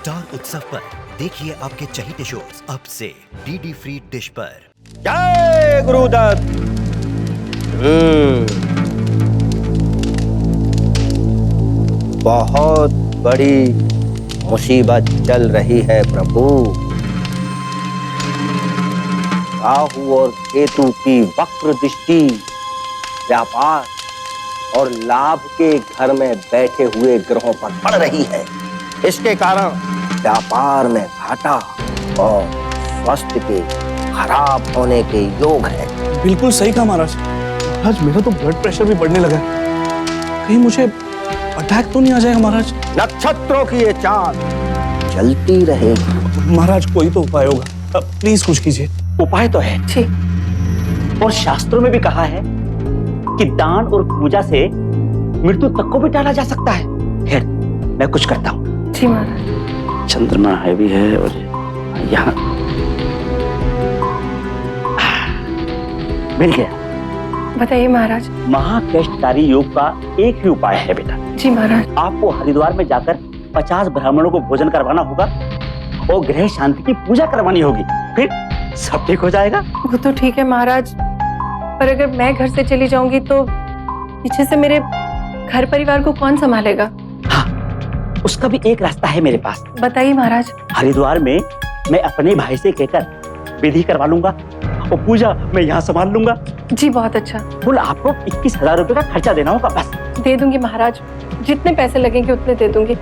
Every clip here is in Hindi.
स्टार उत्सव पर देखिए आपके चहीते शोज अब से डीडी फ्री डिश पर। जय गुरुदत्त। बहुत बड़ी मुसीबत चल रही है प्रभु। राहु और केतु की वक्र दृष्टि व्यापार और लाभ के घर में बैठे हुए ग्रहों पर पड़ रही है। इसके कारण व्यापार में घाटा और स्वास्थ्य के खराब होने के योग है। बिल्कुल सही कहा महाराज। महाराज मेरा तो ब्लड प्रेशर भी बढ़ने लगा है। कहीं मुझे अटैक तो नहीं आ जाएगा महाराज? नक्षत्रों की ये चाल चलती रहेगी। महाराज कोई तो उपाय होगा, प्लीज कुछ कीजिए। उपाय तो है जी, और शास्त्रों में भी कहा है कि दान और पूजा से मृत्यु तक को भी टाला जा सकता है। खैर मैं कुछ करता हूँ। जी महाराज। चंद्रमा हैवी है और यहाँ मिल गया। बताइए महाराज। महाकष्टकारी योग का एक ही उपाय है बेटा। जी महाराज। आपको हरिद्वार में जाकर 50 ब्राह्मणों को भोजन करवाना होगा और ग्रह शांति की पूजा करवानी होगी, फिर सब ठीक हो जाएगा। वो तो ठीक है महाराज, पर अगर मैं घर से चली जाऊंगी तो पीछे से मेरे घर परिवार को कौन संभालेगा? हाँ, उसका भी एक रास्ता है मेरे पास। बताइए महाराज। हरिद्वार में मैं अपने भाई से कहकर विधि करवा लूंगा और पूजा मैं यहाँ संभाल लूंगा। जी बहुत अच्छा। बोल आपको 21,000 रुपए का खर्चा देना होगा बस। दे दूंगी महाराज, जितने पैसे लगेंगे उतने दे दूंगी।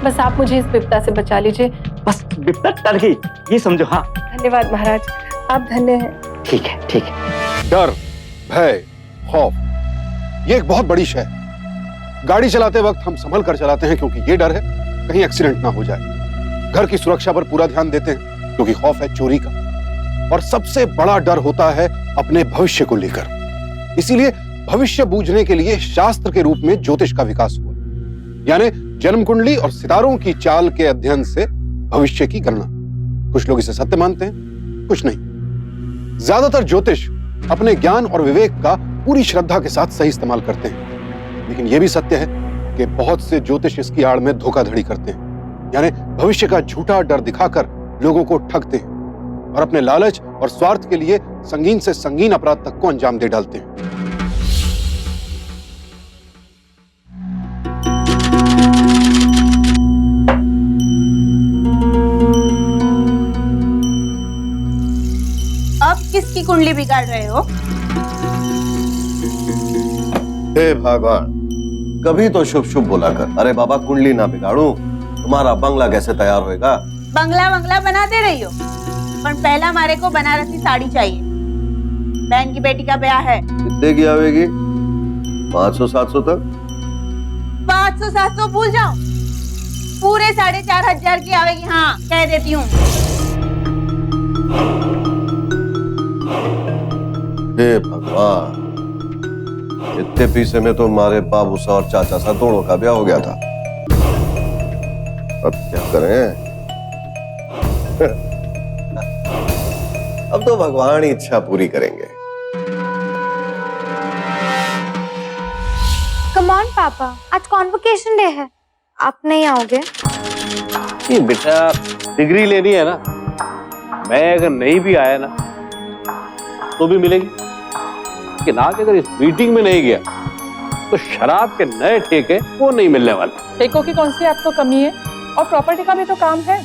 बस आप मुझे इस विपदा से बचा लीजिए। बस विपदा टल गई, ये समझो। हाँ धन्यवाद महाराज, आप धन्य हैं। ठीक है ठीक है। डर, भय, खौफ ये एक बहुत बड़ी शय है। गाड़ी चलाते वक्त हम संभल कर चलाते हैं क्योंकि ये डर है कहीं एक्सीडेंट ना हो जाए। घर की सुरक्षा पर पूरा ध्यान देते हैं क्योंकि खौफ है चोरी का। और सबसे बड़ा डर होता है अपने भविष्य को लेकर। इसीलिए भविष्य बूझने के लिए शास्त्र के रूप में ज्योतिष का विकास हुआ, यानी जन्म कुंडली और सितारों की चाल के अध्ययन से भविष्य की गणना। कुछ लोग इसे सत्य मानते हैं, कुछ नहीं। ज्यादातर ज्योतिष अपने ज्ञान और विवेक का पूरी श्रद्धा के साथ सही इस्तेमाल करते हैं, लेकिन यह भी सत्य है कि बहुत से ज्योतिष इसकी आड़ में धोखाधड़ी करते हैं, यानी भविष्य का झूठा डर दिखाकर लोगों को ठगते हैं और अपने लालच और स्वार्थ के लिए संगीन से संगीन अपराध तक को अंजाम दे डालते हैं। अब किसकी कुंडली बिगाड़ रहे हो? हे भगवान, कभी तो शुभ शुभ बोला कर। अरे बाबा कुंडली ना बिगाड़ू, तुम्हारा बंगला कैसे तैयार होएगा? बंगला बंगला बनाते रही हो, पर पहला हमारे को बनारसी साड़ी चाहिए। बहन की बेटी का ब्याह है। कितने की आवेगी? 500-700 तक? 500-700 भूल जाओ, पूरे 4,500 की आवेगी। हाँ कह देती हूँ। हे भगवान, इतने पैसे में तो हमारे बाबूसा और चाचा सा दोनों का ब्याह हो गया था। अब क्या करें? अब तो भगवान ही इच्छा पूरी करेंगे। कम ऑन पापा, आज कॉन्वोकेशन डे है, आप नहीं आओगे? ये बेटा डिग्री लेनी है ना, मैं अगर नहीं भी आया ना तो भी मिलेगी। लेकिन आज अगर इस मीटिंग में नहीं गया तो शराब के नए ठेके वो नहीं मिलने वाले। ठेकों की कौन सी आपको कमी है? और प्रॉपर्टी का भी तो काम है,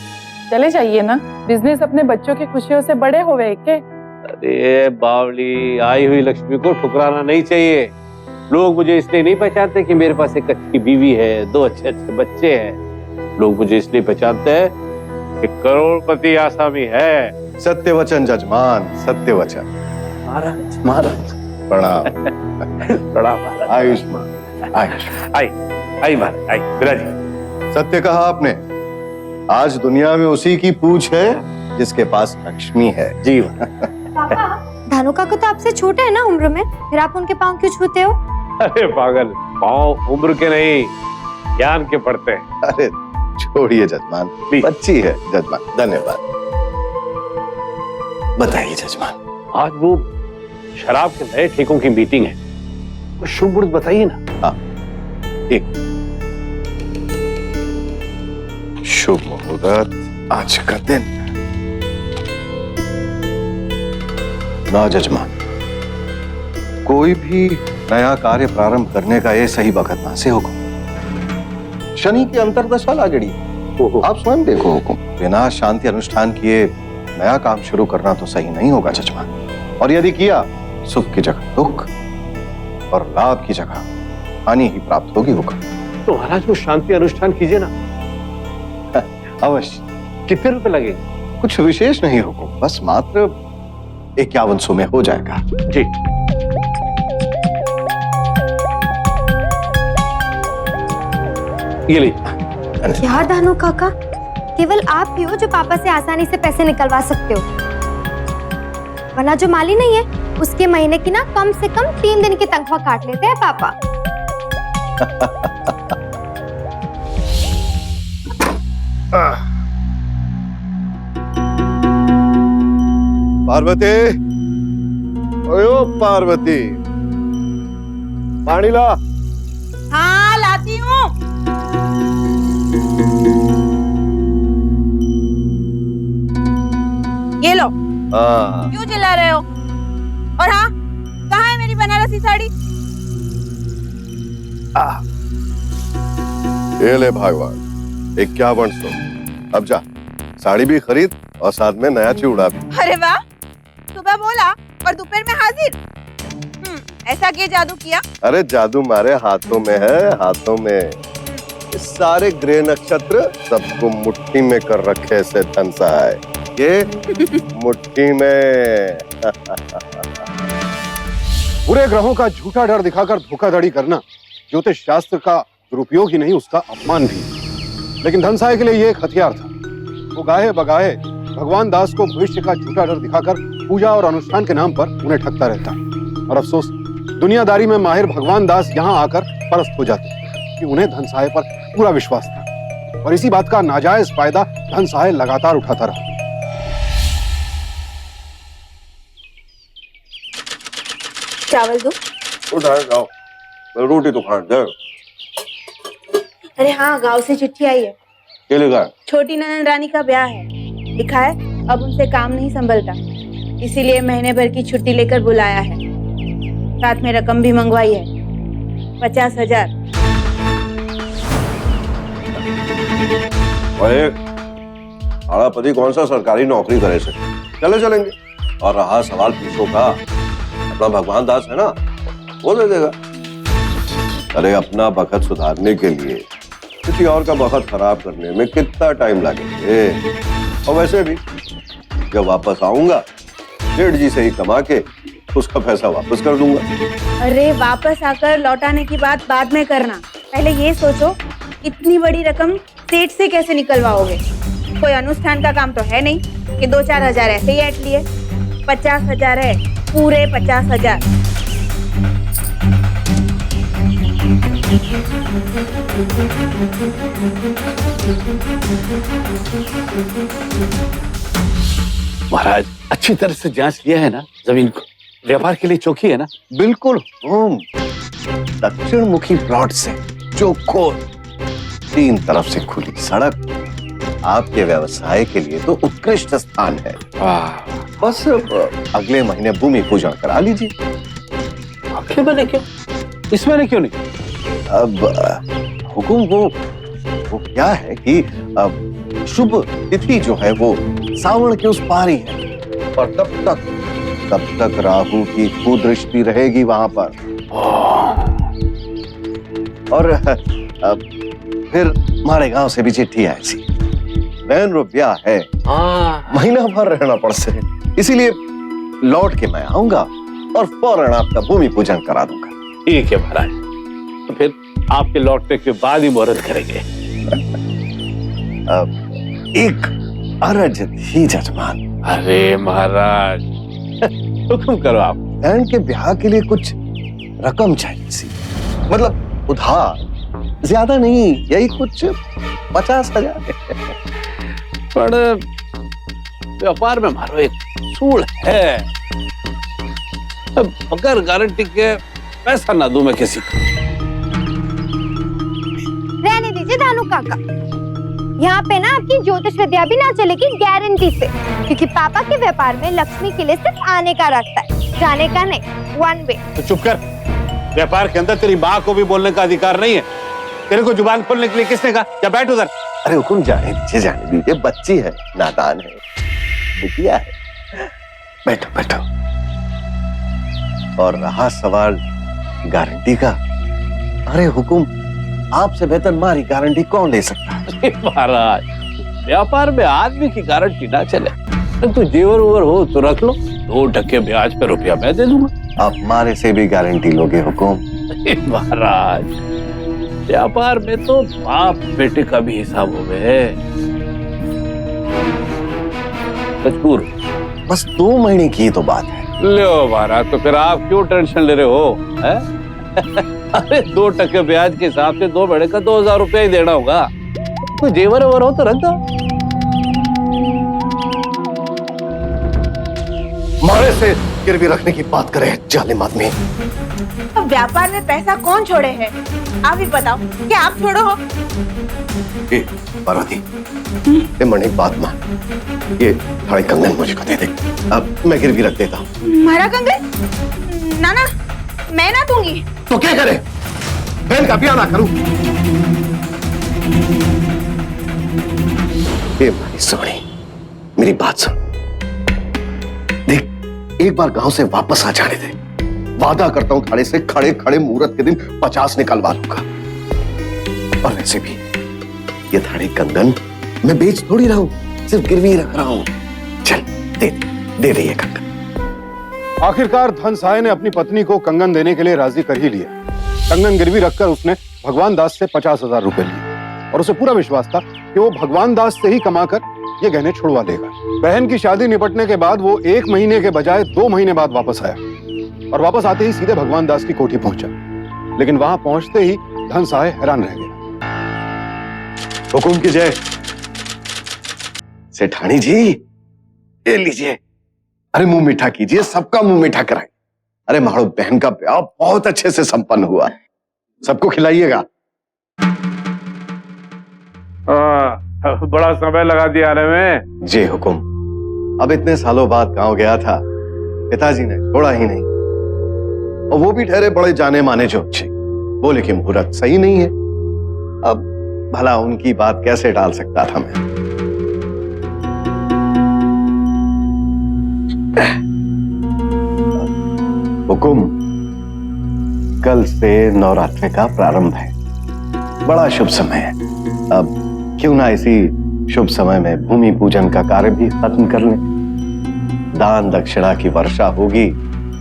चले जाइए ना। बिजनेस अपने बच्चों की खुशियों से बड़े हो गए के। अरे बावली, आई हुई लक्ष्मी को ठुकराना नहीं चाहिए। लोग मुझे इसलिए नहीं पहचानते कि मेरे पास एक अच्छी बीवी है, 2 अच्छे अच्छे बच्चे हैं। लोग मुझे इसलिए पहचानते हैं कि करोड़पति आसामी है। सत्य वचन जजमान, सत्य वचन। महाराज महाराज प्रणाम। प्रणाम महाराज। आयुष्मान आयुष्मान। आई महाराज, आई विराजी। सत्य कहा आपने। आज दुनिया में उसी की पूछ है जिसके पास लक्ष्मी है। जी पापा, धानु काका तो आपसे छोटे हैं ना उम्र में, फिर आप उनके पाँव क्यों छूते हो? अरे पागल, पाँव उम्र के नहीं ज्ञान के पड़ते हैं। अरे छोड़िए जजमान, बच्ची है जजमान। धन्यवाद। बताइए जजमान। आज वो शराब के नए ठेकों की मीटिंग है, तो शुभ मुहूर्त बताइए ना। हाँ, एक शुभ मुहूर्त आज का दिन। ना जजमान, कोई भी नया कार्य प्रारंभ करने का ये सही वक्त ना से हुक्म। शनि की अंतर्दशा ला जड़ी। आप स्वयं देखो हुक्म, बिना शांति अनुष्ठान किए नया काम शुरू करना तो सही नहीं होगा जजमान। और यदि किया, सुख की जगह दुख और लाभ की जगह हानि ही प्राप्त होगी हुक्म। तो महाराज वो शांति अनुष्ठान कीजिए ना। अवश्य। कितने रुपए लगे? कुछ विशेष नहीं हुक्म, बस मात्र 5100 में हो जाएगा। जी। ये ली। क्या दानू काका, केवल आप ही हो जो पापा से आसानी से पैसे निकलवा सकते हो, वरना जो माली नहीं है उसके महीने की ना कम से कम 3 दिन की तनख्वाह काट लेते हैं पापा। पार्वती, ओयो पार्वती, पानी ला। हाँ लाती हूँ। ये लो। क्यों चिल्ला रहे हो? और हाँ, कहाँ है मेरी बनारसी साड़ी? ये ले भगवान, 5100। अब जा, साड़ी भी खरीद और साथ में नया चूड़ा भी। अरे वाह, सुबह बोला और दोपहर में हाजिर। ऐसा क्या जादू किया? अरे जादू मारे हाथों में है, हाथों में। इस सारे ग्रह नक्षत्र सबको मुट्ठी में कर रखे से धनसा है। ये मुट्ठी में। बुरे ग्रहों का झूठा डर दिखाकर धोखाधड़ी करना ज्योतिष शास्त्र का दुरुपयोग ही नहीं, उसका अपमान भी। लेकिन धनसाय के लिए ये एक हथियार था। वो गाहे बगाहे भगवान दास को भविष्य का झूठा डर दिखाकर पूजा और अनुष्ठान के नाम पर उन्हें ठगता रहता। और अफसोस, दुनियादारी में माहिर भगवान दास यहाँ आकर परस्त हो जाते कि उन्हें धनसाय पर पूरा विश्वास था, और इसी बात का नाजायज फायदा धनसाय लगातार उठाता रहा। चावल दो। जाओ, रोटी तो खा दे। अरे हाँ, गांव से चिट्ठी आई है। क्या लिखा? छोटी ननद रानी का ब्याह है। लिखा है अब उनसे काम नहीं संभलता, इसीलिए महीने भर की छुट्टी लेकर बुलाया है। साथ में रकम भी मंगवाई है, 50,000। आड़ा पति कौन सा सरकारी नौकरी करे से चले चलेंगे। और रहा सवाल पैसों का, अपना भगवान दास है ना, वो दे देगा। अरे अपना बखत सुधारने के लिए किसी और का बखत खराब करने में कितना टाइम लगेगा। और वैसे भी जब वापस आऊंगा सेठ जी से ही कमा के उसका पैसा वापस कर दूंगा। अरे वापस आकर लौटाने की बात बाद में करना, पहले ये सोचो इतनी बड़ी रकम सेठ से कैसे निकलवाओगे। कोई अनुष्ठान का काम तो है नहीं कि 2-4 हजार ऐसे ही ऐट लिए। 50,000 है, पूरे 50,000। महाराज अच्छी तरह से जांच लिया है ना जमीन को? व्यापार के लिए चौकी है ना? बिल्कुल। दक्षिण मुखी प्लॉट से चौकोर, 3 तरफ से खुली सड़क, आपके व्यवसाय के लिए तो उत्कृष्ट स्थान है। बस अगले महीने भूमि पूजन करा लीजिए। अगले महीने क्यों? इस महीने क्यों नहीं? अब हुकुम वो क्या है कि अब शुभ तिथि जो है वो सावन के उस पार ही है, और तब तक राहु की कुदृष्टि रहेगी वहां पर। और फिर हमारे गांव से भी चिट्ठी आई सी, बहन रो ब्याह है, महीना भर रहना पड़ से, इसीलिए लौट के मैं आऊंगा और फौरन आपका भूमि पूजन करा दूंगा। ठीक है महाराज, तो फिर आपके लौटने के बाद ही मुहूर्त करेंगे। एक अर्ज थी जजमान। अरे महाराज हुक्म करो आप। बहन के ब्याह के लिए कुछ रकम चाहिए सी, मतलब उधार, ज्यादा नहीं, यही कुछ 50,000। पर व्यापार में मारो एक सूल है, बगैर गारंटी के पैसा ना दूं मैं किसी को। रहने दीजिए दानू काका, यहाँ पे ना आपकी ज्योतिष विद्या भी ना चलेगी गारंटी से, क्योंकि पापा के व्यापार में लक्ष्मी के लिए सिर्फ आने का रास्ता है, जाने का नहीं, वन वे। तो चुप कर। व्यापार के अंदर तेरी माँ को भी बोलने का अधिकार नहीं है। तेरे को जुबान खोलने के लिए किसने कहा? क्या बैठ उधर। अरे हुकुम जाने दीजिए, बच्ची है, नादान है, बिटिया है। बैठो बैठो। और रहा सवाल गारंटी का, अरे हुकुम आपसे बेहतर हमारी गारंटी कौन ले सकता है? महाराज, व्यापार में आदमी की गारंटी ना चले। तो जेवर ओवर हो तो रख लो, 2% ब्याज पे रुपया मैं दे दूंगा। आप हमारे से भी गारंटी लोगे हुकुम? महाराज, व्यापार में तो बाप बेटे का भी हिसाब हो गए। मजबूर। बस 2 महीने की तो बात है। लो महाराज, तो फिर आप क्यों टेंशन ले रहे हो? अरे 2% ब्याज के हिसाब से 2 महीने का 2000 रुपया ही देना होगा। तो जेवर ओवर हो तो रख दो। मारे से गिरवी रखने की बात करे जालिम आदमी। अब व्यापार में पैसा कौन छोड़े है? आप ही बताओ, क्या आप छोड़ो हो? पार्वती, ये मणि बात मान, ये थाड़े कंगन मुझको दे दे, अब मैं गिरवी रख देता हूँ। मारा कंगन? ना ना, मैं ना दूंगी। तो क्या करे? बहन का ब्याह ना करूं? ये भाई सोनी, मेरी बात सुन। देख, एक बार गांव से वापस आ जाने दे, वादा करता हूं थाने से खड़े खड़े मुहूर्त के दिन 50 निकलवा लूंगा। और वैसे भी ये थाने कंगन मैं बेच थोड़ी रहा हूं, सिर्फ गिरवी रख रहा हूं। चल दे ये कंगन। आखिरकार धन सहाय ने अपनी पत्नी को कंगन देने के लिए राजी कर ही लिया। कंगन गिरवी रखकर उसने भगवान दास से 50,000 रुपए लिए और उसे पूरा विश्वास था कि वो भगवान दास से ही कमाकर ये गहने छुड़वा देगा। बहन की शादी निपटने के बाद वो 1 महीने के बजाय 2 महीने बाद वापस आया और वापस आते ही सीधे भगवान दास की कोठी पहुंचा। लेकिन वहां पहुंचते ही धन सहाय हैरान रह गया। हुकुम कीजिए सेठानी जी, ये लीजिए। अरे मुंह मीठा कीजिए, सबका मुंह मीठा कराएं। अरे मारो, बहन का ब्याह बहुत अच्छे से संपन्न हुआ, सबको खिलाइएगा। बड़ा समय लगा दिया आने में। जी हुकुम, अब इतने सालों बाद गांव गया था, पिताजी ने छोड़ा ही नहीं, और वो भी ठहरे बड़े जाने माने जोशी। बोले कि मुहूर्त सही नहीं है। अब भला उनकी बात कैसे टाल सकता था मैं? हुकुम, कल से नवरात्रि का प्रारंभ है, बड़ा शुभ समय है। अब क्यों ना इसी शुभ समय में भूमि पूजन का कार्य भी खत्म कर लें। दान दक्षिणा की वर्षा होगी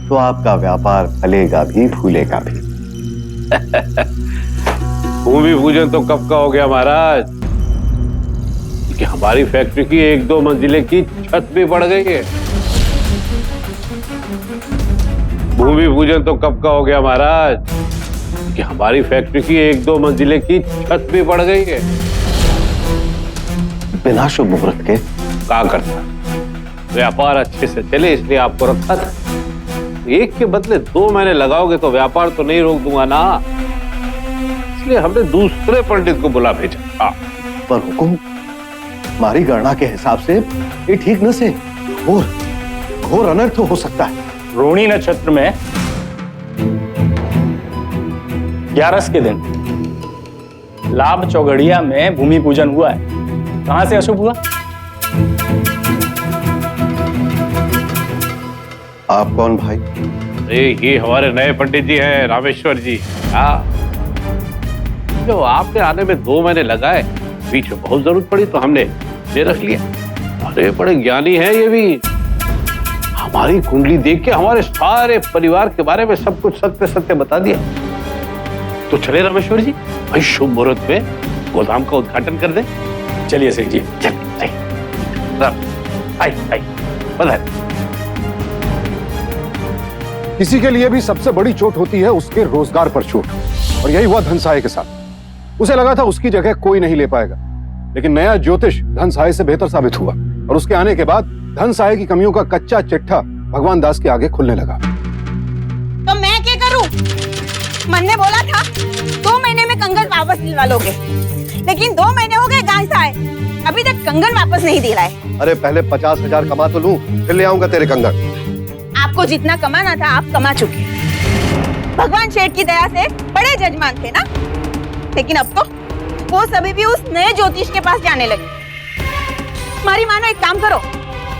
तो आपका व्यापार फलेगा भी फूलेगा भी। भूमि पूजन तो कब का हो गया महाराज, कि हमारी फैक्ट्री की 1-2 मंजिले की छत भी बढ़ गई है। भूमि पूजन तो कब का हो गया महाराज, कि हमारी फैक्ट्री की 1-2 मंजिले की छत भी बढ़ गई है। बिना शुभ मुहूर्त के क्या करता, व्यापार अच्छे से चले इसलिए आपको रखा था। 1 के बदले 2 महीने लगाओगे तो व्यापार तो नहीं रोक दूंगा ना, इसलिए हमने दूसरे पंडित को बुला भेजा। पर हुकुम, हमारी गणना के हिसाब से ये ठीक न से घोर अनर्थ हो सकता है। रोहिणी नक्षत्र में 11 के दिन लाभ चौगड़िया में भूमि पूजन हुआ है, कहां से अशुभ हुआ? आप कौन भाई? ये हमारे नए पंडित जी हैं, रामेश्वर जी। हाँ, जो आपने आने में 2 महीने लगाए, बीच में बहुत जरूरत पड़ी तो हमने ले रख लिया। अरे बड़े ज्ञानी हैं ये भी, हमारी कुंडली देख के हमारे सारे परिवार के बारे में सब कुछ सत्य सत्य बता दिया। तो चले रामेश्वर जी, भाई शुभ मुहूर्त में गोदाम का उद्घाटन कर दे। चलिए सेठ जी, चल आई बधाई। किसी के लिए भी सबसे बड़ी चोट होती है उसके रोजगार पर चोट, और यही हुआ धन सहाय के साथ। उसे लगा था उसकी जगह कोई नहीं ले पाएगा, लेकिन नया ज्योतिष धन सहाय से बेहतर साबित हुआ और उसके आने के बाद धन सहाय की कमियों का कच्चा चिट्ठा भगवान दास के आगे खुलने लगा। तो मैं क्या करूं? मन ने बोला था 2 महीने में कंगन वापस दिलवा लोगे, लेकिन 2 महीने हो गए गांव से आए, अभी तक कंगन वापस नहीं दिलाए। अरे पहले 50,000 कमा तो लूं, फिर ले आऊंगा तेरे कंगन। आपको जितना कमाना था आप कमा चुके। भगवान शेठ की दया से बड़े जजमान थे ना, लेकिन अब तो वो सभी भी उस नए ज्योतिष के पास जाने लगे। हमारी मानो एक काम करो,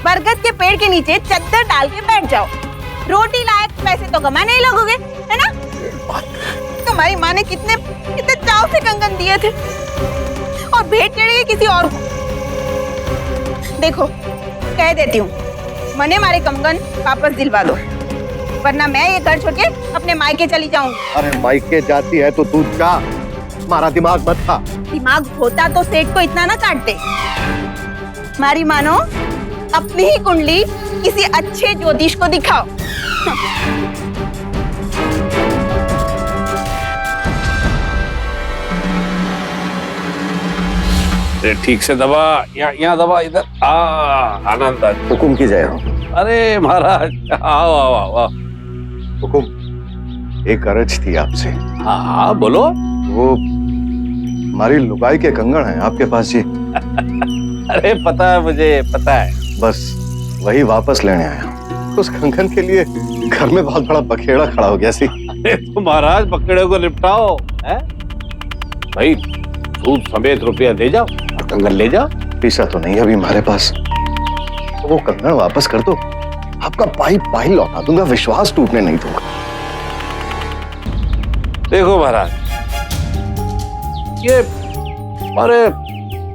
बरगद के पेड़ के नीचे चद्दर डाल के बैठ जाओ, रोटी लायक पैसे तो कमा नहीं लगोगे, है ना? तुम्हारी माँ ने कितने चाव से कंगन दिए थे और भेंट चढ़ेगी किसी और को। देखो कह देती हूँ, मने मारे कंगन वापस दिलवा दो, वरना मैं ये घर छोड़ के अपने मायके चली जाऊंगी। अरे मायके जाती है तो तू जा, हमारा दिमाग मत खा। दिमाग होता तो सेठ को इतना ना काटते। हमारी मानो अपनी ही कुंडली किसी अच्छे ज्योतिष को दिखाओ। ठीक से दबा, यहाँ दबा, इधर। आनंद आ। हुकुम की जय हो। अरे महाराज, आओ आओ आओ आओ। हुकुम, एक अर्ज थी आपसे। हाँ बोलो। वो हमारी लुगाई के कंगन है आपके पास जी। अरे पता है, मुझे पता है। बस वही वापस लेने आया। उस कंगन के लिए घर में बहुत बड़ा बखेड़ा खड़ा हो गया सी। अरे तो महाराज बखेड़े को निपटाओ, है भाई। सूद समेत रुपया दे जाओ और कंगन ले जाओ। पैसा तो नहीं अभी हमारे पास, तो वो कंगन वापस कर दो, आपका पाई पाई लौटा दूंगा, विश्वास टूटने नहीं दूंगा। देखो महाराज, ये हमारे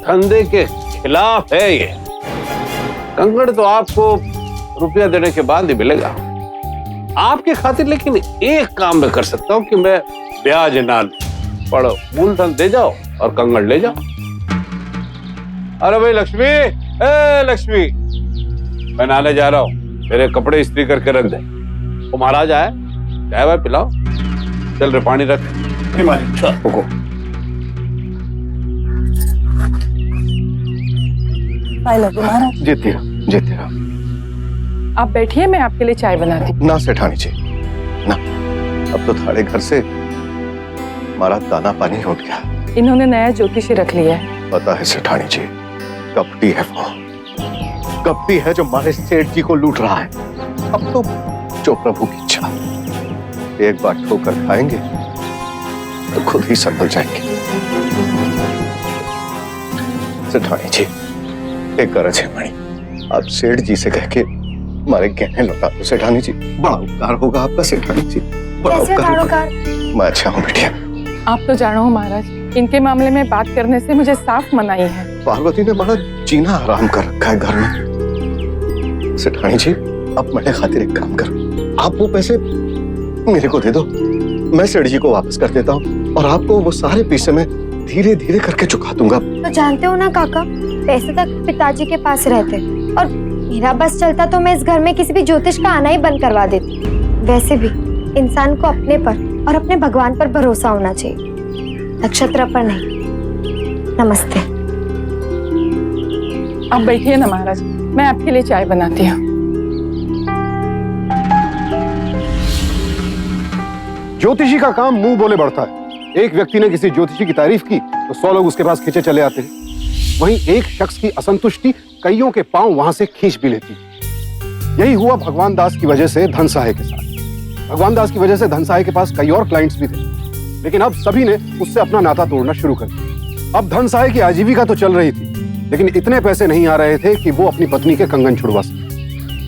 धंधे के खिलाफ है। ये कंगन तो आपको रुपया देने के बाद ही मिलेगा आपके खातिर, लेकिन एक काम मैं कर सकता हूँ कि मैं ब्याज ना पढ़ो, मूलधन दे जाओ और कंगन ले जाओ। अरे भाई लक्ष्मी, ए लक्ष्मी, मैं नहाने जा रहा हूँ, मेरे कपड़े इस्त्री करके रख दे। वो महाराज आए, चाय वाय पिलाओ, चल रे पानी रख। महाराज जीती रहो। आप बैठिए, मैं आपके लिए चाय बनाती हूँ। ना सेठानी जी ना, अब तो थाड़े घर से हमारा दाना पानी उठ गया। इन्होंने नया ज्योतिषी रख लिया है। पता है सेठानी जी, कपटी है वो, कपटी है जो हमारे सेठ जी को लूट रहा है। अब तो जो प्रभु की इच्छा, एक बार ठोकर खाएंगे तो खुद ही संभल जाएंगे। सेठानी जी, एक गरज है मणि, आप सेठ जी से कह के हमारे गहने लौटा दो सेठानी जी, बड़ा उपकार होगा आपका सेठानी जी, बड़ा उपकार। मैं अच्छा हूँ बिटिया। आप तो जानो हो महाराज, इनके मामले में बात करने से मुझे साफ मनाही है। पार्वती ने बड़ा जीना हराम कर रखा है घर में। सेठानी जी, अब मेरे खातिर एक काम करो, आप वो पैसे मेरे को दे दो, मैं सेठ जी को वापस कर देता हूँ और आपको वो सारे पैसे मैं धीरे धीरे करके चुका दूंगा। तो जानते हो ना काका, पैसे तक पिताजी के पास रहते और मेरा बस चलता तो मैं इस घर में किसी भी ज्योतिष का आना ही बंद करवा देती। वैसे भी इंसान को अपने पर और अपने भगवान पर भरोसा होना चाहिए, नक्षत्र पर नहीं। नमस्ते। आप बैठिए ना महाराज, मैं आपके लिए चाय बनाती हूँ। ज्योतिषी का काम मुंह बोले बढ़ता है। एक व्यक्ति ने किसी ज्योतिषी की तारीफ की तो 100 लोग उसके पास खींचे चले आते हैं। वहीं एक शख्स की असंतुष्टि कईयों के पांव वहां से खींच भी लेती है। यही हुआ भगवान दास की वजह से धन सहाय के साथ। भगवान दास की वजह से धन सहाय के पास कई और क्लाइंट्स भी थे, लेकिन अब सभी ने उससे अपना नाता तोड़ना शुरू कर दिया। अब धन सहाय की आजीविका तो चल रही थी, लेकिन इतने पैसे नहीं आ रहे थे कि वो अपनी पत्नी के कंगन छुड़वा सके।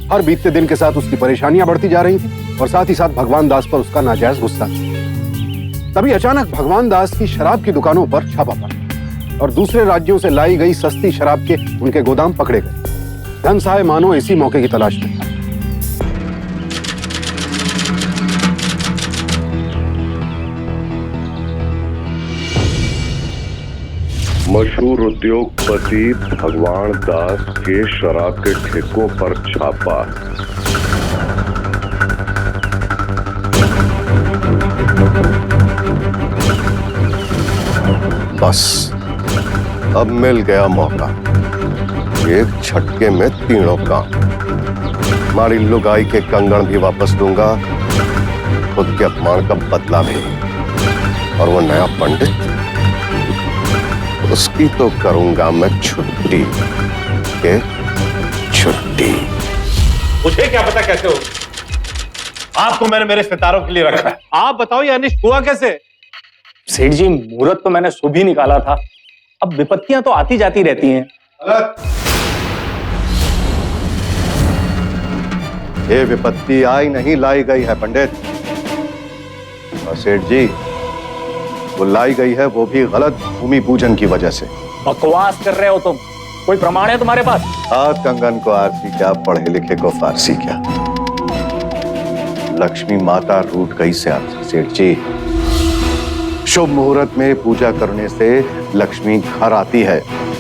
हर बीतते दिन के साथ उसकी परेशानियां बढ़ती जा रही थी और साथ ही साथ भगवान दास पर उसका नाजायज गुस्सा। तभी अचानक भगवान दास की शराब की दुकानों पर छापा पड़ा और दूसरे राज्यों से लाई गई सस्ती शराब के उनके गोदाम पकड़े गए। धन सहाय मानो इसी मौके की तलाश में था। मशहूर उद्योगपति भगवान दास के शराब के ठेकों पर छापा। बस अब मिल गया मौका, एक झटके में तीनों काम। हमारी लुगाई के कंगन भी वापस दूंगा, खुद के अपमान का बदला भी, और वो नया पंडित उसकी तो करूंगा मैं छुट्टी के छुट्टी। मुझे क्या पता कैसे हो। आपको मैंने मेरे सितारों के लिए रखा है। आप बताओ ये अनिष्ट हुआ कैसे? सेठ जी, मुहूर्त तो मैंने शुभ ही निकाला था। अब विपत्तियां तो आती जाती रहती हैं। ये विपत्ति आई नहीं लाई गई है पंडित। और सेठ जी, वो लाई गई है वो भी गलत भूमि पूजन की वजह से। बकवास कर रहे हो तुम। कोई प्रमाण है तुम्हारे पास? हाथ कंगन को आरसी क्या, पढ़े लिखे को फारसी क्या। लक्ष्मी माता रूठ गई से आपसे सेठ जी। शुभ मुहूर्त में पूजा करने से लक्ष्मी घर आती है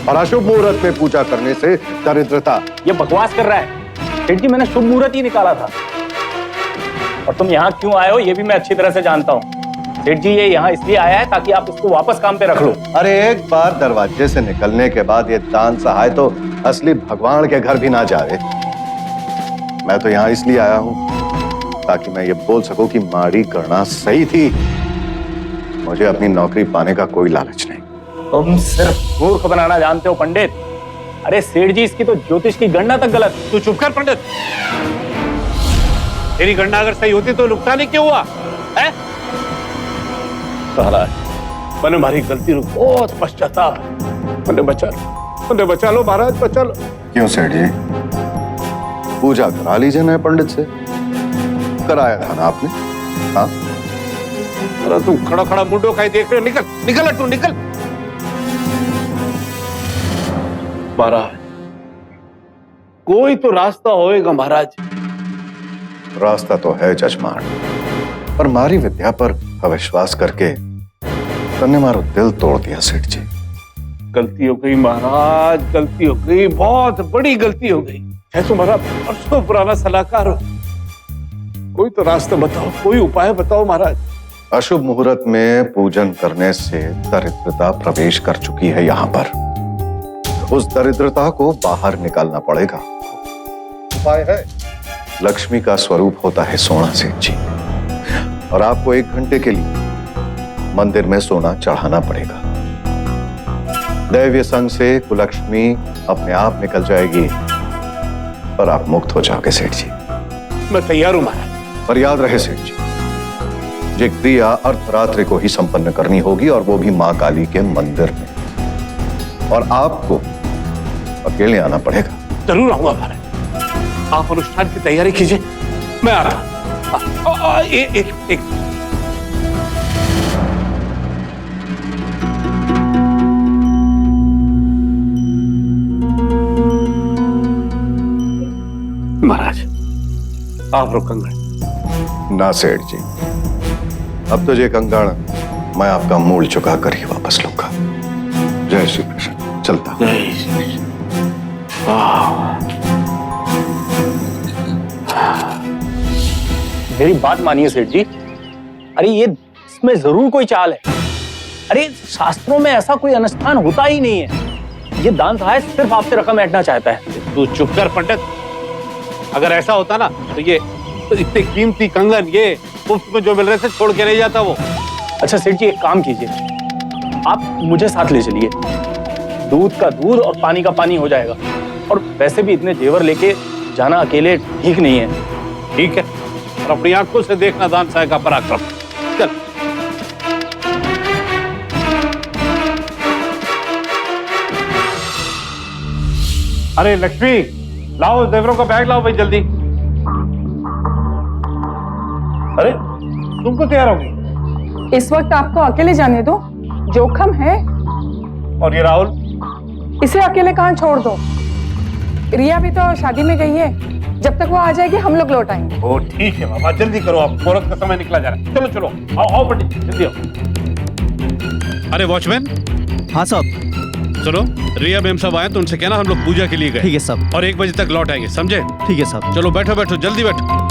और अशुभ मुहूर्त में पूजा करने से दरिद्रता। ये बकवास कर रहा है। सेठ जी, मैंने शुभ मुहूर्त ही निकाला था। और तुम यहाँ क्यों आए हो ये भी मैं अच्छी तरह से जानता हूँ। सेठ जी, ये यहाँ इसलिए आया है ताकि आप इसको वापस काम पे रख लो। अरे एक बार दरवाजे से निकलने के बाद ये दान सहाय तो असली भगवान के घर भी ना जाए। मैं तो यहाँ इसलिए आया हूँ ताकि मैं ये बोल सकूं कि माड़ी गणना सही थी। मुझे अपनी नौकरी पाने का कोई लालच नहीं। तुम सिर्फ मूर्ख बनाना जानते हो पंडित। अरे सेठ जी, इसकी तो ज्योतिष की गणना तक गलत। तू चुप कर पंडित। तेरी गणना अगर सही होती तो नुकसान ही क्यों हुआ है? महाराज, मैंने हमारी गलती को बहुत पश्चाताप है। मैंने बचा लो महाराज, बचा लो। क्यों सेठ जी, पूजा करा लीजिए नए पंडित से। कराया था ना आपने? हाँ, अरे तू खड़ा खड़ा मुंडो खाई देख रहे हो। निकल निकल तू निकल। महाराज, कोई तो रास्ता होएगा महाराज। रास्ता तो है जजमान, पर मारी विद्या पर अविश्वास करके तन्ने मारो दिल तोड़ दिया सेठ जी। गलती हो गई महाराज, गलती हो गई, बहुत बड़ी गलती हो गई। है तुम्हारा परसों पुराना सलाहकार हो। कोई तो रास्ता बताओ, कोई उपाय बताओ महाराज। अशुभ मुहूर्त में पूजन करने से दरिद्रता प्रवेश कर चुकी है यहाँ पर। उस दरिद्रता को बाहर निकालना पड़ेगा। उपाय है, लक्ष्मी का स्वरूप होता है सोना सेठ जी, और आपको 1 घंटे के लिए मंदिर में सोना चढ़ाना पड़ेगा। दैवीय संग से कुलक्ष्मी अपने आप निकल जाएगी, पर आप मुक्त हो जाओगे सेठ जी। मैं तैयार हूं महाराज। पर याद रहे सेठ जी, ये क्रिया अर्धरात्रि को ही संपन्न करनी होगी, और वो भी मां काली के मंदिर में। और आपको अकेले आना पड़ेगा। जरूर आऊंगा महाराज। आप अनुष्ठान की तैयारी कीजिए, मैं आता। एक महाराज, आप रो कंगन। ना सेठ जी, अब तो ये कंगन मैं आपका मूल चुका कर ही वापस लूंगा। जय श्री कृष्ण। चलता हूं। जय श्री कृष्ण। मेरी बात मानिए सेठ जी। अरे ये इसमें जरूर कोई चाल है। अरे शास्त्रों में ऐसा कोई अनुष्ठान होता ही नहीं है। ये दान सहाय सिर्फ आपसे रकम ऐंठना चाहता है। तू चुप कर पंडित। अगर ऐसा होता ना तो ये तो इतने कीमती कंगन ये मुफ्त में जो मिल रहे थे छोड़ के नहीं जाता वो। अच्छा सेठ जी, एक काम कीजिए, आप मुझे साथ ले चलिए। दूध का दूध और पानी का पानी हो जाएगा। और वैसे भी इतने जेवर लेके जाना अकेले ठीक नहीं है। ठीक है, और अपनी आंखों से देखना दान सहाय का पराक्रम। चल। अरे लक्ष्मी, लाओ जेवरों का बैग लाओ भाई जल्दी। अरे तुम तो तैयार होगी। इस वक्त आपको अकेले जाने दो, जोखम है। और ये राहुल, इसे अकेले कहाँ छोड़ दो। रिया भी तो शादी में गई है। जब तक वो आ जाएगी हम लोग लौट आएंगे। ओ ठीक है बाबा, जल्दी करो, आप मुहूर्त का समय निकला जा रहा है। चलो चलो, आओ आओ पंडित जी, जल्दी आओ। अरे वॉचमैन। हाँ साहब। सुनो, रिया मैम साहब आए तो उनसे कहना हम लोग पूजा के लिए गए। ठीक है साहब। और 1 बजे तक लौट आएंगे, समझे? ठीक है साहब। चलो बैठो बैठो, जल्दी बैठो।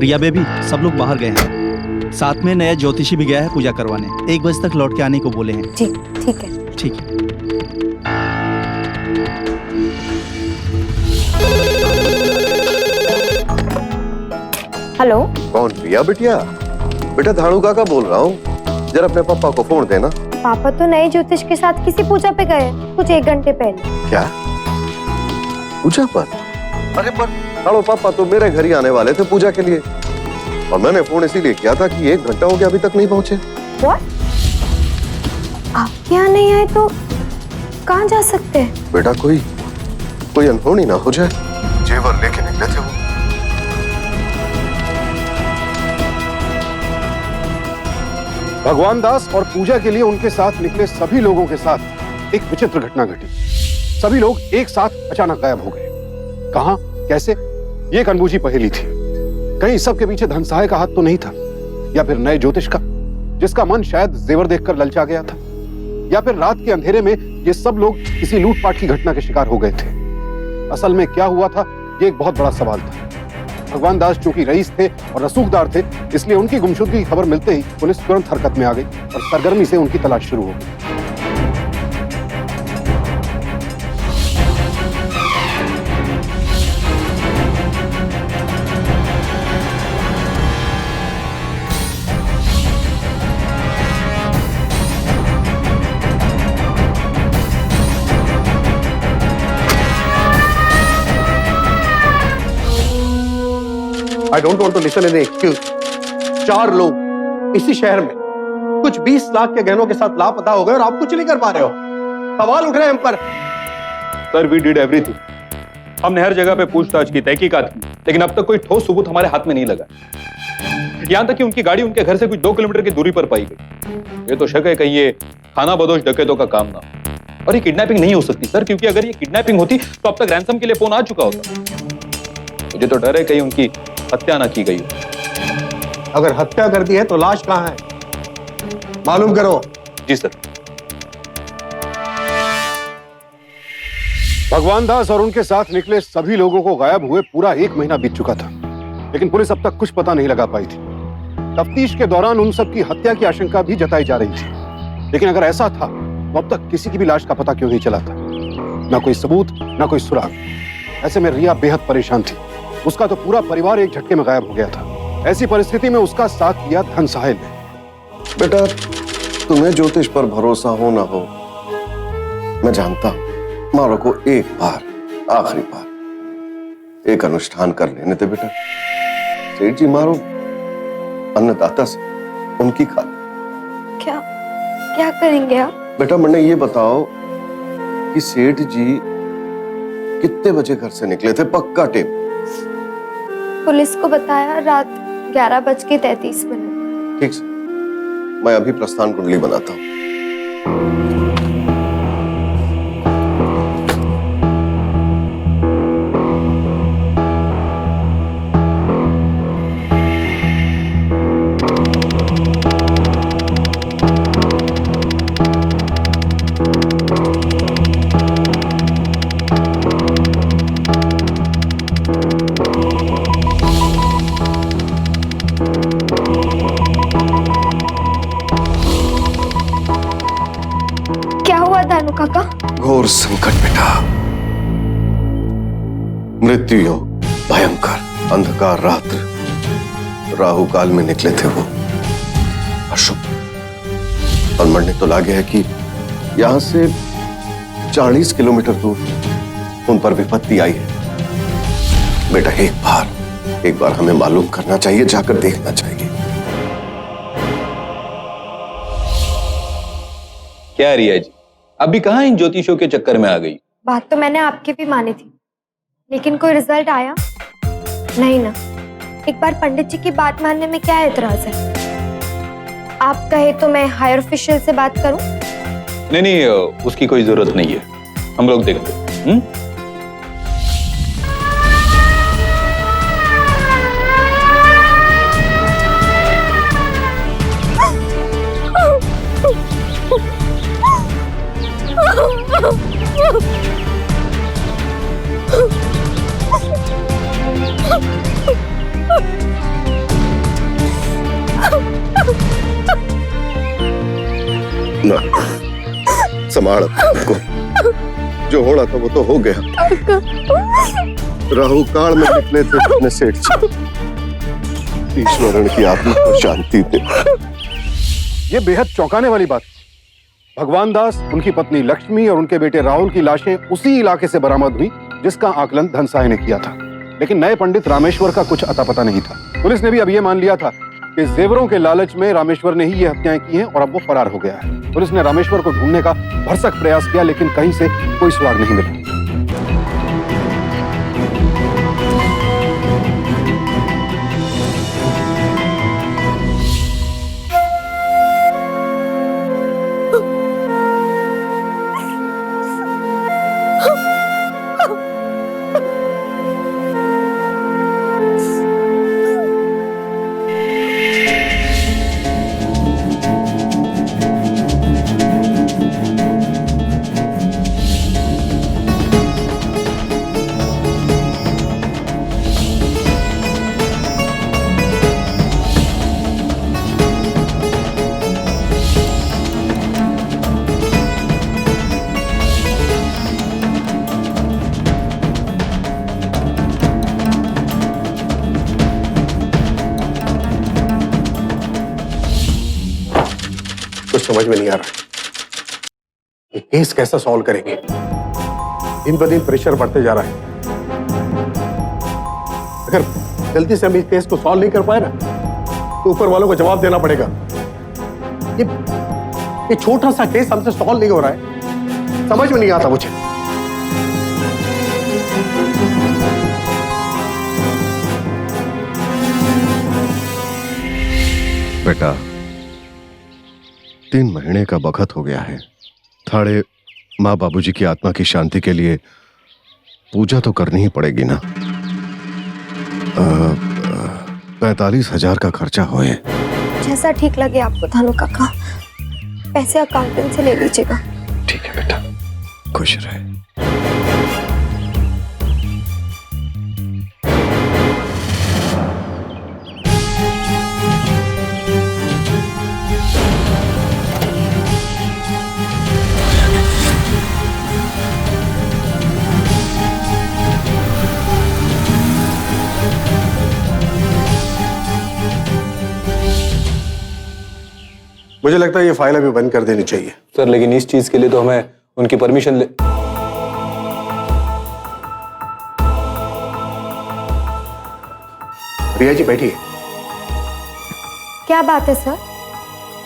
रिया बेबी, सब लोग बाहर गए हैं। साथ में नया ज्योतिषी भी गया है पूजा करवाने। 1 बजे तक लौट के आने को बोले हैं। ठीक ठीक है। ठीक है। हेलो। कौन? रिया बिटिया? बेटा धाणु काका बोल रहा हूँ, जरा अपने पापा को फोन देना। पापा तो नए ज्योतिष के साथ किसी पूजा पे गए कुछ 1 घंटे पहले। क्या पूजा पर? अरे पर धाणु पापा तो मेरे घर ही आने वाले थे पूजा के लिए, और मैंने फोन इसीलिए किया था कि 1 घंटा हो गया अभी तक नहीं पहुंचे। What? आप यहाँ नहीं आए तो कहाँ जा सकते हैं? बेटा कोई अनहोनी ना हो जाए, जेवर लेके निकले थे वो। भगवान दास और पूजा के लिए उनके साथ निकले सभी लोगों के साथ एक विचित्र घटना घटी। सभी लोग एक साथ अचानक गायब हो गए। कहां, कैसे, ये एक अनबूझी पहेली थी। कहीं सबके पीछे धनसहाय का हाथ तो नहीं था, या फिर नए ज्योतिष का, जिसका मन शायद जेवर देखकर ललचा गया था, या फिर रात के अंधेरे में ये सब लोग किसी लूटपाट की घटना के शिकार हो गए थे। असल में क्या हुआ था, ये एक बहुत बड़ा सवाल था। भगवान दास चूंकि रईस थे और रसूखदार थे, इसलिए उनकी गुमशुदगी की खबर मिलते ही पुलिस तुरंत हरकत में आ गई और सरगर्मी से उनकी तलाश शुरू हो गई। I don't want to listen any excuse. 4 लोग इसी शहर में कुछ 20 लाख के गहनों के साथ लापता हो गए और आप कुछ नहीं कर पा रहे हो। सवाल उठ रहे हैं हम पर। Sir, we did everything. हमने हर जगह पे पूछताछ की, तहकीकात की, लेकिन अब तक कोई ठोस सबूत हमारे हाथ में नहीं लगा। यहां तक कि उनकी गाड़ी उनके घर से कुछ 2 किलोमीटर की दूरी पर पाई गई। ये तो शक है कहीं ये खाना बदोश डकैतों का काम ना हो। और ये किडनैपिंग नहीं हो सकती सर, क्योंकि अगर ये किडनैपिंग होती तो अब तक रैंसम के लिए फोन आ चुका होता। मुझे तो डर है कहीं उनकी हत्या ना की गई हो। अगर हत्या कर दी है तो लाश कहां है, मालूम करो। जी सर। भगवान दास और उनके साथ निकले सभी लोगों को गायब हुए पूरा 1 महीना बीत चुका था, लेकिन पुलिस अब तक कुछ पता नहीं लगा पाई थी। तफ्तीश के दौरान उन सब की हत्या की आशंका भी जताई जा रही थी, लेकिन अगर ऐसा था तो अब तक किसी की भी लाश का पता क्यों नहीं चला था? ना कोई सबूत, ना कोई सुराग। ऐसे में रिया बेहद परेशान थी। उसका तो पूरा परिवार एक झटके में गायब हो गया था। ऐसी परिस्थिति में उसका साथ दिया धनसहाय ने। बेटा तुम्हें ज्योतिष पर भरोसा हो ना हो, मैं जानता हूं, मारो को एक बार, आखिरी बार एक अनुष्ठान कर लेने दे बेटा। सेठ जी मारो अन्नदाता से उनकी खा। क्या क्या करेंगे आप? बेटा मैंने ये बताओ कि सेठ जी कितने बजे घर से निकले थे? पक्का टेप। पुलिस को बताया रात 11:33 मिनट। ठीक से, मैं अभी प्रस्थान कुंडली बनाता हूं। काका? घोर संकट बेटा, मृत्यु योग, भयंकर अंधकार रात्र, राहु काल में निकले थे वो। अशुभ। और मरने तो लागे है कि यहां से 40 किलोमीटर दूर उन पर विपत्ति आई है। बेटा एक बार हमें मालूम करना चाहिए, जाकर देखना चाहिए। क्या रिया जी, अभी कहां इन ज्योतिषियों के चक्कर में आ गई? बात तो मैंने आपकी भी मानी थी, लेकिन कोई रिजल्ट आया नहीं ना। एक बार पंडित जी की बात मानने में क्या एतराज है? आप कहे तो मैं हायर ऑफिशियल से बात करूं? नहीं, उसकी कोई जरूरत नहीं है, हम लोग देखते हैं। ना, संभाल अपने को। जो हो रहा था वो तो हो गया। राहु काल में निकले थे अपने सेठ जी। ईश्वरन की आत्मा को शांति दे। ये बेहद चौंकाने वाली बात। भगवान दास, उनकी पत्नी लक्ष्मी और उनके बेटे राहुल की लाशें उसी इलाके से बरामद हुई जिसका आकलन धनसाय ने किया था। लेकिन नए पंडित रामेश्वर का कुछ अता पता नहीं था। पुलिस ने भी अब यह मान लिया था कि जेवरों के लालच में रामेश्वर ने ही ये हत्याएं की हैं और अब वो फरार हो गया है। पुलिस ने रामेश्वर को ढूंढने का भरसक प्रयास किया, लेकिन कहीं से कोई सुराग नहीं मिला। समझ में नहीं आ रहा ये केस कैसा सॉल्व करेंगे। दिन ब दिन प्रेशर बढ़ते जा रहा है। अगर जल्दी से हम इस केस को सॉल्व नहीं कर पाए ना तो ऊपर वालों को जवाब देना पड़ेगा। ये छोटा सा केस हमसे सॉल्व नहीं हो रहा है, समझ में नहीं आता मुझे। बेटा 3 महीने का वक्त हो गया है। थाड़े माँ बाबूजी की आत्मा की शांति के लिए पूजा तो करनी ही पड़ेगी ना। 45,000 का खर्चा होए। जैसा ठीक लगे आपको धानु काका, पैसे अकाउंटेंट से ले लीजिएगा। ठीक है बेटा, खुश रहे। मुझे लगता है ये फाइल अभी बंद कर देनी चाहिए सर, लेकिन इस चीज के लिए तो हमें उनकी परमिशन ले। रिया जी बैठिए। क्या बात है सर,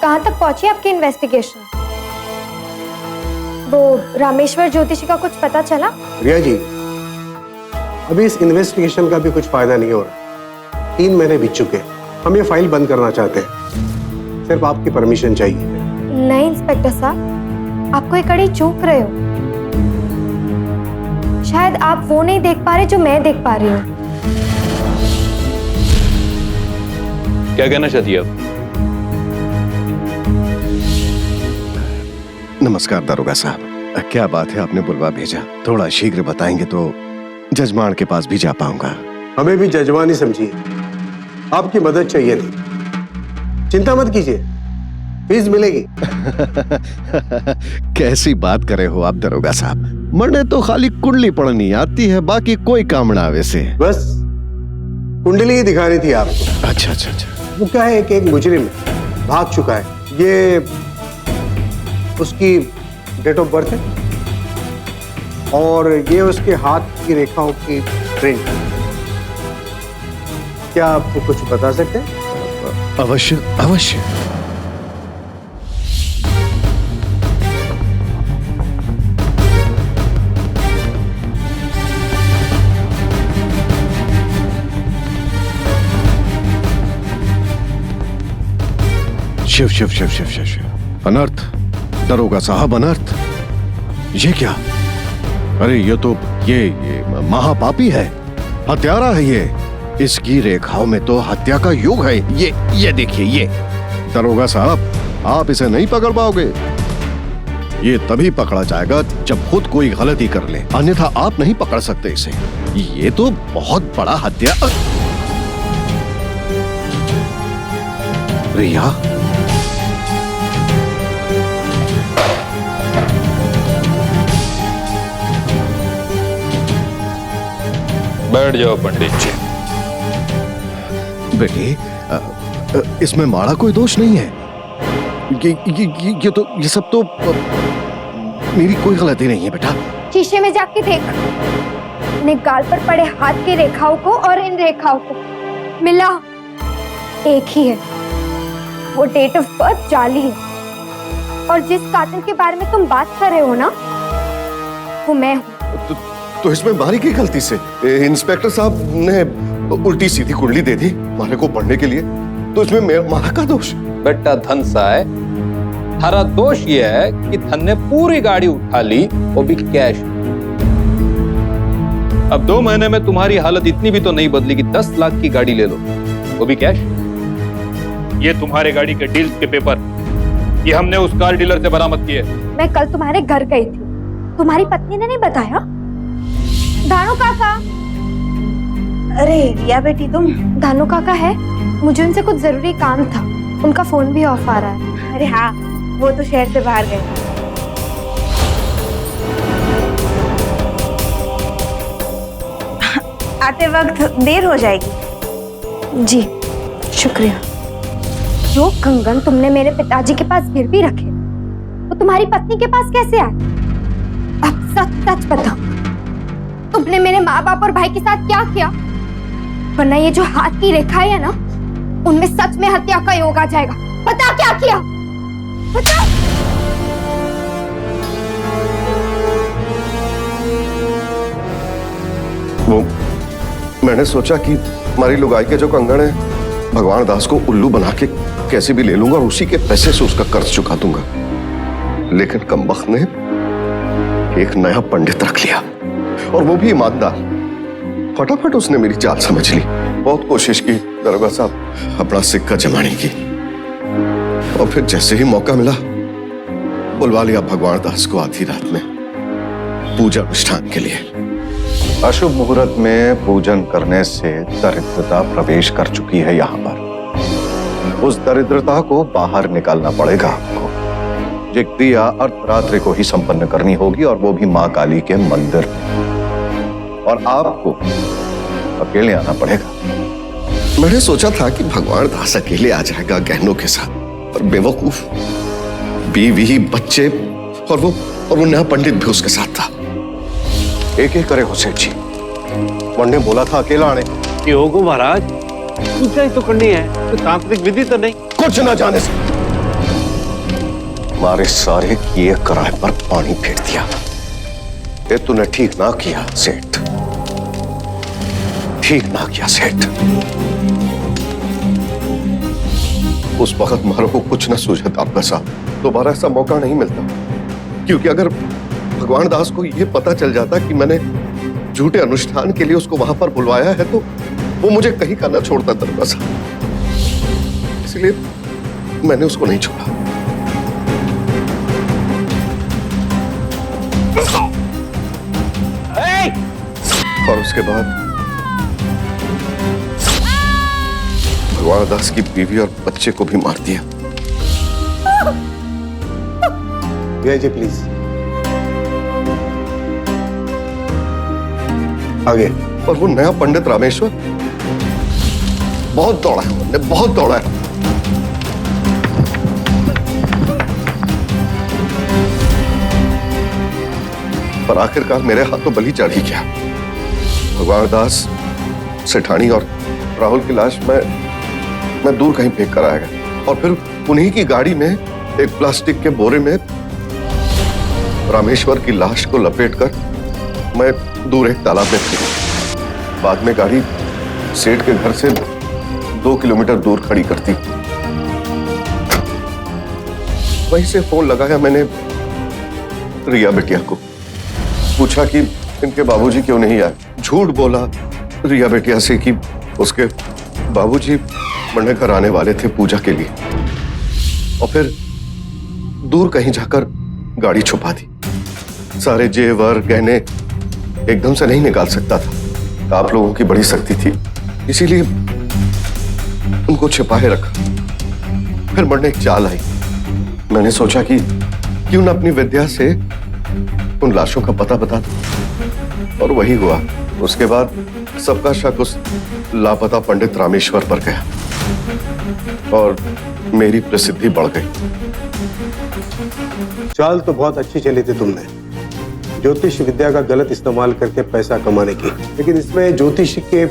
कहाँ तक पहुंची आपकी इन्वेस्टिगेशन? वो रामेश्वर ज्योतिषी का कुछ पता चला? रिया जी, अभी इस इन्वेस्टिगेशन का भी कुछ फायदा नहीं हो रहा। 3 महीने बीत चुके हैं। हम ये फाइल बंद करना चाहते हैं, सिर्फ आपकी परमिशन चाहिए। नहीं इंस्पेक्टर साहब, आप कोई कड़ी चूक रहे हो। शायद आप वो नहीं देख पा रहे जो मैं देख पा रही हूँ। क्या कहना चाहती है आप? नमस्कार दारोगा साहब, क्या बात है आपने बुलवा भेजा? थोड़ा शीघ्र बताएंगे तो जजमान के पास भी जा पाऊंगा। हमें भी जजमान ही समझिए, आपकी मदद चाहिए थी। चिंता मत कीजिए, फीस मिलेगी। कैसी बात करे हो आप दरोगा साहब, मरने तो खाली कुंडली पढ़नी आती है, बाकी कोई काम ना वैसे। बस कुंडली ही दिखानी थी आपको। अच्छा अच्छा अच्छा। वो क्या है कि एक मुजरिम भाग चुका है, ये उसकी डेट ऑफ बर्थ है और ये उसके हाथ की रेखाओं की प्रिंट। क्या आप कुछ बता सकते हैं? अवश्य अवश्य। शिव शिव शिव शिव शिव शिव। अनर्थ दरोगा साहब, अनर्थ। ये क्या? अरे ये तो ये महापापी है, हत्यारा है ये। इसकी रेखाओं में तो हत्या का योग है। ये देखिए ये। दरोगा साहब, आप इसे नहीं पकड़ पाओगे। ये तभी पकड़ा जाएगा जब खुद कोई गलती कर ले, अन्यथा आप नहीं पकड़ सकते इसे। ये तो बहुत बड़ा हत्या। रिया, बैठ जाओ पंडित जी। बेटी, इसमें माड़ा कोई दोष नहीं है। ये सब तो मेरी कोई गलती नहीं है बेटा। शीशे में जाके देख, अपने गाल पर पड़े हाथ की रेखाओं को और इन रेखाओं को मिला एक ही है। वो डेट ऑफ बर्थ जाली है, और जिस कातिल के बारे में तुम बात कर रहे हो ना, वो मैं हूँ। तो इसमें मारी की गलती से इंस्पेक्टर साहब ने उल्टी सीधी कुंडली दे दी मारे को पढ़ने के लिए, तो इसमें मारा का दोष? बेटा धन साय, हमारा दोष ये है कि धन ने पूरी गाड़ी उठा ली, वो भी कैश। अब 2 महीने में तुम्हारी हालत इतनी भी तो नहीं बदली कि 10 लाख की गाड़ी ले लो, वो भी कैश। ये तुम्हारे गाड़ी के डील्स के पेपर, ये हमने उस कार डीलर से बरामद किए। मैं कल तुम्हारे घर गई थी, तुम्हारी पत्नी ने नहीं बताया? धानु काका। अरे रिया बेटी तुम? धानु काका है, मुझे उनसे कुछ जरूरी काम था, उनका फोन भी ऑफ आ रहा है। अरे हाँ, वो तो शहर से बाहर गए। आते वक्त देर हो जाएगी। जी शुक्रिया। जो कंगन तुमने मेरे पिताजी के पास गिरवी रखे, वो तुम्हारी पत्नी के पास कैसे आए? अब सच सच बताओ, तुमने मेरे माँ बाप और भाई के साथ क्या किया? वरना ये जो हाथ की रेखाएं है ना, उनमें सच में हत्या का योग आ जाएगा। बता क्या किया, बता। वो मैंने सोचा कि हमारी लुगाई के जो कंगन है, भगवान दास को उल्लू बना के कैसे भी ले लूंगा और उसी के पैसे से उसका कर्ज चुका दूंगा। लेकिन कमबख्त ने एक नया पंडित रख लिया, और वो भी ईमानदार। फटाफट उसने मेरी चाल समझ ली। बहुत कोशिश की दरोगा साहब अपना सिक्का जमाने की, और फिर जैसे ही मौका मिला बुलवा लिया भगवान दास को आधी रात में पूजा अनुष्ठान के लिए। अशुभ मुहूर्त में पूजन करने से दरिद्रता प्रवेश कर चुकी है यहाँ पर। उस दरिद्रता को बाहर निकालना पड़ेगा आपको। ये क्रिया अर्धरात्रि को ही संपन्न करनी होगी, और वो भी माँ काली के मंदिर में। और आपको अकेले आना पड़ेगा। मैंने सोचा था कि भगवान दास अकेले आ जाएगा गहनों के साथ, पर बेवकूफ, बीवी, बच्चे और वो नया पंडित भी उसके साथ था। एक एक करे हुसैन जी, ने बोला था अकेला आने। ये होगो महाराज, पूजा ही तो करनी है, तो तांत्रिक विधि तो नहीं। कुछ ना जाने से हमारे सारे किए कराए पर पानी फेर दिया। ये तूने ठीक ना किया सेठ, ठीक ना किया सेठ। उस वक्त मारो को कुछ ना सूझा आपका साहब, दोबारा ऐसा मौका नहीं मिलता। क्योंकि अगर भगवान दास को यह पता चल जाता कि मैंने झूठे अनुष्ठान के लिए उसको वहां पर बुलवाया है, तो वो मुझे कहीं का ना छोड़ता दरोगा साहब। इसलिए मैंने उसको नहीं छोड़ा। और उसके बाद भगवान दास की बीवी और बच्चे को भी मार दिया। जी प्लीज आगे। और वो नया पंडित रामेश्वर बहुत दौड़ा है, उन्होंने बहुत दौड़ा है। पर आखिरकार मेरे हाथों बलि चढ़ ही गया। भगवान दास, सेठानी और राहुल की लाश मैं दूर कहीं फेंक कर आएगा, और फिर उन्हीं की गाड़ी में एक प्लास्टिक के बोरे में रामेश्वर की लाश को लपेटकर मैं दूर एक तालाब में फेंक। बाद में गाड़ी सेठ के घर से 2 किलोमीटर दूर खड़ी करती। वहीं से फोन लगाया मैंने रिया बिटिया को, पूछा कि इनके बाबूजी क्यों नहीं आए। झूठ बोला रिया बिटिया से कि उसके बाबूजी मरने घर आने वाले थे पूजा के लिए, और फिर दूर कहीं जाकर गाड़ी छुपा दी। सारे जेवर गहने एकदम से नहीं निकाल सकता था, आप लोगों की बड़ी शक्ति थी, इसीलिए उनको छिपाए रखा। फिर मरने एक चाल आई, मैंने सोचा कि क्यों ना अपनी विद्या से उन लाशों का पता बता दूं, और वही हुआ। उसके बाद सबका शक उस लापता पंडित रामेश्वर पर गया और मेरी प्रसिद्धि बढ़ गई। चाल तो बहुत अच्छी चली थी तुमने, ज्योतिष विद्या का गलत इस्तेमाल करके पैसा कमाने की, लेकिन इसमें ज्योतिष के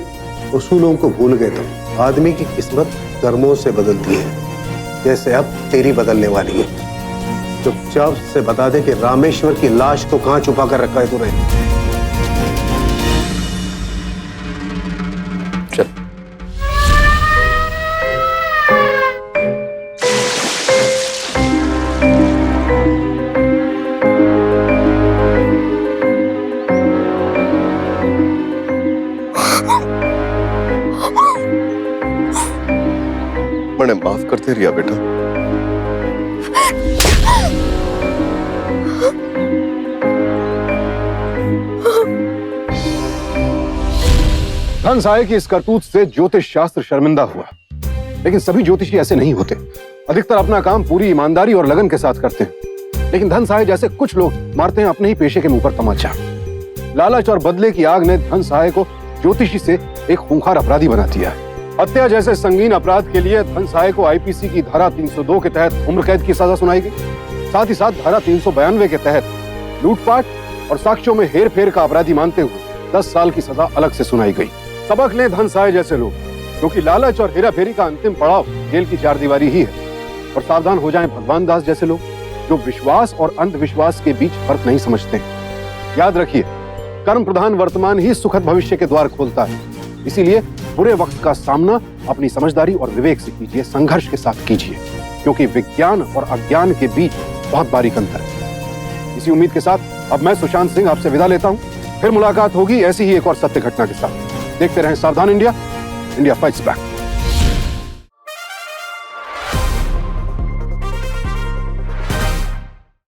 उसूलों को भूल गए तुम। आदमी की किस्मत कर्मों से बदलती है, जैसे अब तेरी बदलने वाली है। चुपचाप से बता दे कि रामेश्वर की लाश को कहां छुपा कर रखा है तूने। चल। मैंने माफ करते रिया बेटा। धन सहाय की इस करतूत से ज्योतिष शास्त्र शर्मिंदा हुआ, लेकिन सभी ज्योतिषी ऐसे नहीं होते। अधिकतर अपना काम पूरी ईमानदारी और लगन के साथ करते हैं, लेकिन धन सहाय जैसे कुछ लोग मारते हैं अपने ही पेशे के मुंह पर तमाचा। लालच और बदले की आग ने धन सहाय को ज्योतिषी से एक खूंखार अपराधी बना दिया। हत्या जैसे संगीन अपराध के लिए धन सहाय को आईपीसी की धारा 302 के तहत उम्र कैद की सजा सुनाई गई। साथ ही साथ धारा 392 के तहत लूटपाट और साक्ष्यों में हेरफेर का अपराधी मानते हुए 10 साल की सजा अलग से सुनाई गई। सबक लें धन सहाय जैसे लोग, क्योंकि लालच और हेराफेरी का अंतिम पड़ाव जेल की चारदीवारी ही है। और सावधान हो जाएं भगवान दास जैसे लोग, जो विश्वास और अंधविश्वास के बीच फर्क नहीं समझते हैं। याद रखिए, कर्म प्रधान वर्तमान ही सुखद भविष्य के द्वार खोलता है। इसीलिए बुरे वक्त का सामना अपनी समझदारी और विवेक से कीजिए, संघर्ष के साथ कीजिए, क्योंकि विज्ञान और अज्ञान के बीच बहुत बारीक अंतर है। इसी उम्मीद के साथ अब मैं सुशांत सिंह आपसे विदा लेता हूं। फिर मुलाकात होगी ऐसी ही एक और सत्य घटना के साथ। देखते रहें सावधान इंडिया, इंडिया फाइट्स बैक।